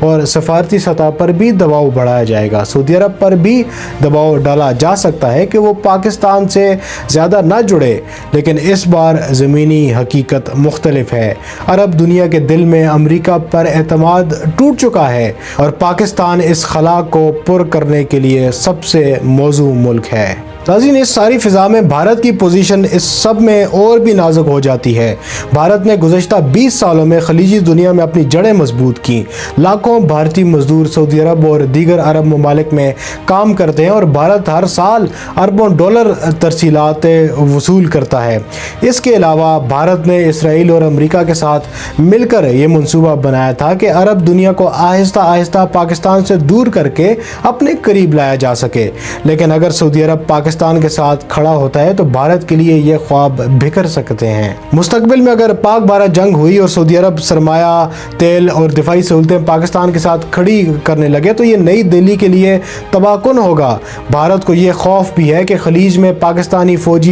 اور سفارتی سطح پر بھی دباؤ بڑھایا جائے گا۔ سعودی عرب پر بھی دباؤ ڈالا جا سکتا ہے کہ وہ پاکستان سے زیادہ نہ جڑے، لیکن اس بار زمینی حقیقت مختلف ہے۔ عرب دنیا کے دل میں امریکہ پر اعتماد ٹوٹ چکا ہے اور پاکستان اس خلا کو پر کرنے کے لیے سب سے موزوں ملک ہے۔ ناظرین، اس ساری فضا میں بھارت کی پوزیشن اس سب میں اور بھی نازک ہو جاتی ہے۔ بھارت نے گزشتہ 20 سالوں میں خلیجی دنیا میں اپنی جڑیں مضبوط کی۔ لاکھوں بھارتی مزدور سعودی عرب اور دیگر عرب ممالک میں کام کرتے ہیں اور بھارت ہر سال اربوں ڈالر ترسیلات وصول کرتا ہے۔ اس کے علاوہ بھارت نے اسرائیل اور امریکہ کے ساتھ مل کر یہ منصوبہ بنایا تھا کہ عرب دنیا کو آہستہ آہستہ پاکستان سے دور کر کے اپنے قریب لایا جا سکے، لیکن اگر سعودی عرب پاکستان کے ساتھ کھڑا ہوتا ہے تو بھارت کے لیے یہ خواب بکھر سکتے ہیں۔ مستقبل میں اگر پاک بھارت جنگ ہوئی اور سعودی عرب سرمایہ، تیل اور دفاعی سہولتیں پاکستان کے ساتھ کھڑی کرنے لگے تو یہ نئی دہلی کے لیے تباہ کن ہوگا۔ بھارت کو یہ خوف بھی ہے کہ خلیج میں پاکستانی فوج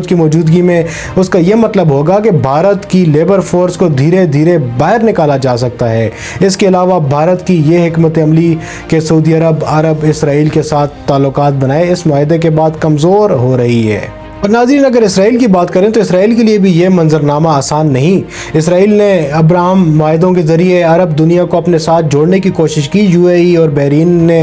کی موجودگی میں اس کا یہ مطلب ہوگا کہ بھارت کی لیبر فورس کو دھیرے دھیرے باہر نکالا جا سکتا ہے۔ اس کے علاوہ بھارت کی یہ حکمت عملی کہ سعودی عرب اسرائیل کے ساتھ تعلقات بنائے اس معاہدے کے بعد کمزور ہو رہی ہے۔ اور ناظرین، اگر اسرائیل کی بات کریں تو اسرائیل کے لیے بھی یہ منظرنامہ آسان نہیں۔ اسرائیل نے ابراہم معاہدوں کے ذریعے عرب دنیا کو اپنے ساتھ جوڑنے کی کوشش کی۔ UAE اور بحرین نے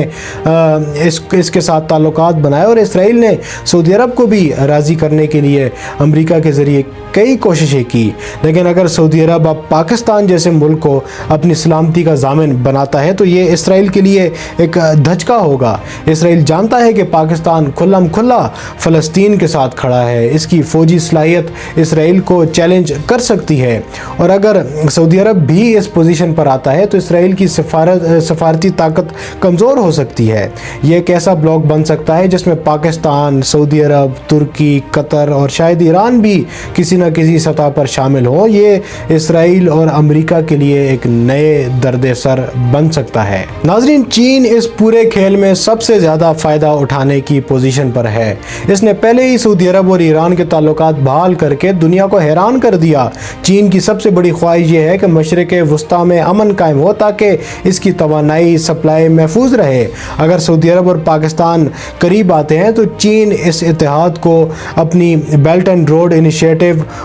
اس کے ساتھ تعلقات بنائے اور اسرائیل نے سعودی عرب کو بھی راضی کرنے کے لیے امریکہ کے ذریعے کئی کوششیں کی، لیکن اگر سعودی عرب اب پاکستان جیسے ملک کو اپنی سلامتی کا ضامن بناتا ہے تو یہ اسرائیل کے لیے ایک دھچکا ہوگا۔ اسرائیل جانتا ہے کہ پاکستان کھلم کھلا فلسطین کے ساتھ کھڑا ہے، اس کی فوجی صلاحیت اسرائیل کو چیلنج کر سکتی ہے، اور اگر سعودی عرب بھی اس پوزیشن پر آتا ہے تو اسرائیل کی سفارتی طاقت کمزور ہو سکتی ہے۔ یہ ایک ایسا بلاک بن سکتا ہے جس میں پاکستان، سعودی عرب، ترکی، قطر اور شاید ایران بھی کسی نہ کسی سطح پر شامل ہو۔ یہ اسرائیل اور امریکہ کے لیے ایک نئے درد سر بن سکتا ہے۔ ناظرین، چین اس پورے کھیل میں سب سے زیادہ فائدہ اٹھانے کی پوزیشن پر ہے۔ اس نے پہلے ہی سعودی عرب اور ایران کے تعلقات بحال کر کے دنیا کو حیران کر دیا۔ چین کی سب سے بڑی خواہش یہ ہے کہ مشرق وسطیٰ میں امن قائم ہو تاکہ اس کی توانائی سپلائی محفوظ رہے۔ اگر سعودی عرب اور پاکستان قریب آتے ہیں تو چین اس اتحاد کو اپنی بیلٹ اینڈ روڈ انیشیٹو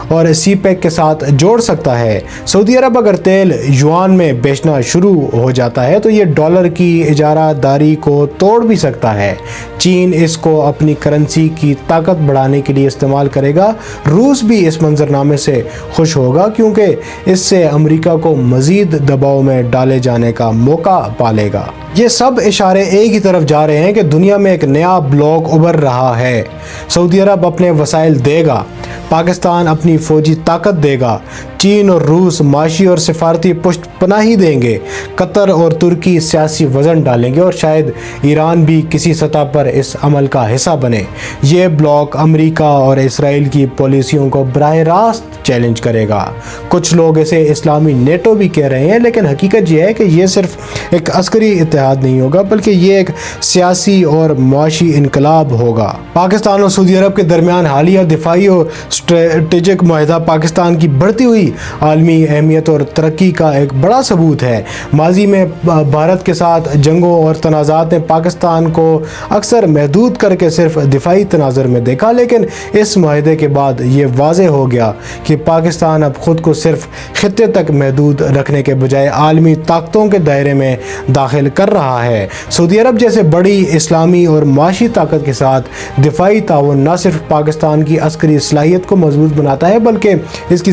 اور CPEC کے ساتھ جوڑ سکتا ہے۔ سعودی عرب اگر تیل یوان میں بیچنا شروع ہو جاتا ہے تو یہ ڈالر کی اجارہ داری کو توڑ بھی سکتا ہے۔ چین اس کو اپنی کرنسی کی طاقت بڑھانے کے لیے استعمال کرے گا۔ روس بھی اس منظرنامے سے خوش ہوگا کیونکہ اس سے امریکہ کو مزید دباؤ میں ڈالے جانے کا موقع پالے گا۔ یہ سب اشارے ایک ہی طرف جا رہے ہیں کہ دنیا میں ایک نیا بلاک ابھر رہا ہے۔ سعودی عرب اپنے وسائل دے گا، پاکستان اپنی فوجی طاقت دے گا، چین اور روس معاشی اور سفارتی پشت پناہی دیں گے، قطر اور ترکی سیاسی وزن ڈالیں گے اور شاید ایران بھی کسی سطح پر اس عمل کا حصہ بنے۔ یہ بلاک امریکہ اور اسرائیل کی پالیسیوں کو براہ راست چیلنج کرے گا۔ کچھ لوگ اسے اسلامی نیٹو بھی کہہ رہے ہیں، لیکن حقیقت یہ ہے کہ یہ صرف ایک عسکری اتحاد نہیں ہوگا بلکہ یہ ایک سیاسی اور معاشی انقلاب ہوگا۔ پاکستان اور سعودی عرب کے درمیان حالیہ دفاعی اور اسٹریٹجک معاہدہ پاکستان کی بڑھتی ہوئی عالمی اہمیت اور ترقی کا ایک بڑا ثبوت ہے۔ ماضی میں بھارت کے ساتھ جنگوں اور تنازعات نے پاکستان کو اکثر محدود کر کے صرف دفاعی تناظر میں دیکھا، لیکن اس معاہدے کے بعد یہ واضح ہو گیا کہ پاکستان اب خود کو صرف خطے تک محدود رکھنے کے بجائے عالمی طاقتوں کے دائرے میں داخل کر رہا ہے۔ سعودی عرب جیسے بڑی اسلامی اور معاشی طاقت کے ساتھ دفاعی تعاون نہ صرف پاکستان کی عسکری صلاحیت کو مضبوط بناتا ہے بلکہ اس کی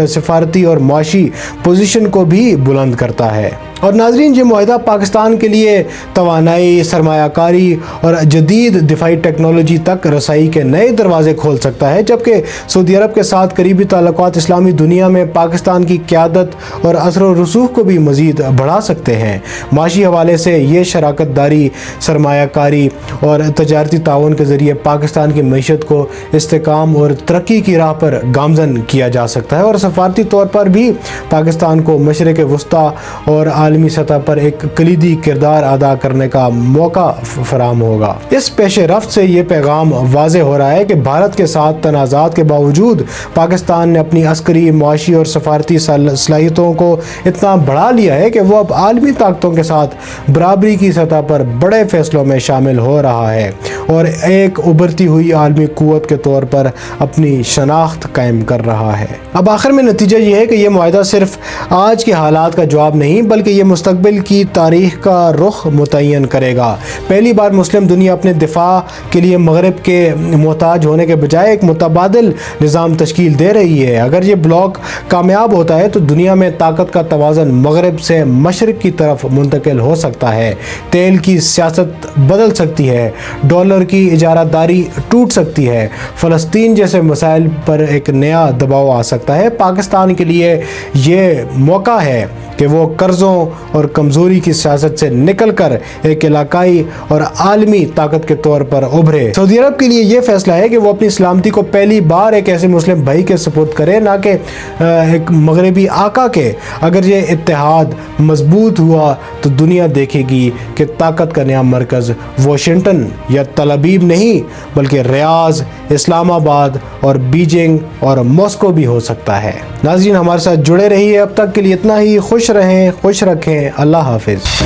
سفارتی اور معاشی پوزیشن کو بھی بلند کرتا ہے۔ اور ناظرین، یہ معاہدہ پاکستان کے لیے توانائی، سرمایہ کاری اور جدید دفاعی ٹیکنالوجی تک رسائی کے نئے دروازے کھول سکتا ہے، جبکہ سعودی عرب کے ساتھ قریبی تعلقات اسلامی دنیا میں پاکستان کی قیادت اور اثر و رسوخ کو بھی مزید بڑھا سکتے ہیں۔ معاشی حوالے سے یہ شراکت داری، سرمایہ کاری اور تجارتی تعاون کے ذریعے پاکستان کی معیشت کو استحکام اور ترقی کی راہ پر گامزن کیا جا سکتا ہے، اور سفارتی طور پر بھی پاکستان کو مشرق وسطیٰ اور عالمی سطح پر ایک کلیدی کردار ادا کرنے کا موقع فراہم ہوگا۔ اس پیش رفت سے یہ پیغام واضح ہو رہا ہے کہ بھارت کے ساتھ تنازعات کے باوجود پاکستان نے اپنی عسکری، معاشی اور سفارتی صلاحیتوں کو اتنا بڑھا لیا ہے کہ وہ اب عالمی طاقتوں کے ساتھ برابری کی سطح پر بڑے فیصلوں میں شامل ہو رہا ہے اور ایک ابھرتی ہوئی عالمی قوت کے طور پر اپنی شناخت قائم کر رہا ہے۔ اب آخر میں نتیجہ یہ ہے کہ یہ معاہدہ صرف آج کے حالات کا جواب نہیں بلکہ یہ مستقبل کی تاریخ کا رخ متعین کرے گا۔ پہلی بار مسلم دنیا اپنے دفاع کے لیے مغرب کے محتاج ہونے کے بجائے ایک متبادل نظام تشکیل دے رہی ہے۔ اگر یہ بلاک کامیاب ہوتا ہے تو دنیا میں طاقت کا توازن مغرب سے مشرق کی طرف منتقل ہو سکتا ہے، تیل کی سیاست بدل سکتی ہے، ڈالر کی اجارہ داری ٹوٹ سکتی ہے، فلسطین جیسے مسائل پر ایک نیا دباؤ آ سکتا ہے۔ پاکستان کے لیے یہ موقع ہے کہ وہ قرضوں اور کمزوری کی سیاست سے نکل کر ایک علاقائی اور عالمی طاقت کے طور پر ابھرے۔ سعودی عرب کے لیے یہ فیصلہ ہے کہ وہ اپنی سلامتی کو پہلی بار ایک ایسے مسلم بھائی کے سپرد کرے، نہ کہ ایک مغربی آقا کے۔ اگر یہ اتحاد مضبوط ہوا تو دنیا دیکھے گی کہ طاقت کا نیا مرکز واشنگٹن یا تل ابیب نہیں بلکہ ریاض، اسلام آباد اور بیجنگ اور ماسکو بھی ہو سکتا ہے۔ ناظرین، ہمارے ساتھ جڑے رہیے۔ اب تک کے لیے اتنا ہی۔ خوش رہیں، خوش رکھیں۔ اللہ حافظ۔